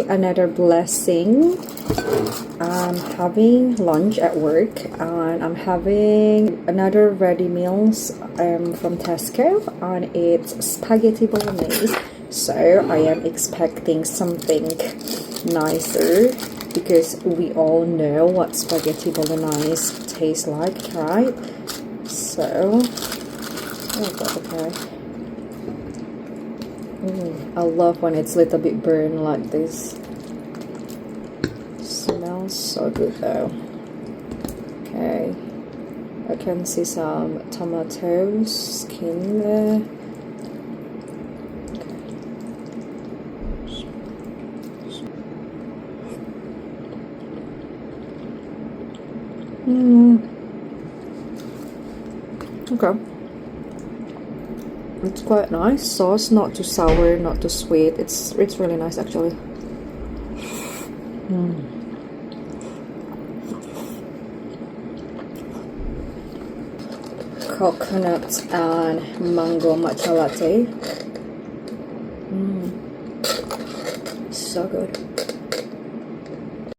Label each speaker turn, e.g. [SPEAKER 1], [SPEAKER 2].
[SPEAKER 1] another blessing. I'm having lunch at work and I'm having another ready meals from Tesco, and it's spaghetti bolognese. So I am expecting something nicer because we all know what spaghetti bolognese tastes like, right? So, oh god, okay. I love when it's a little bit burned like this. Smells so good though. Okay, I can see some tomato skin there. Okay. It's quite nice sauce, not too sour, not too sweet. It's really nice actually. Coconut and mango matcha latte. So good.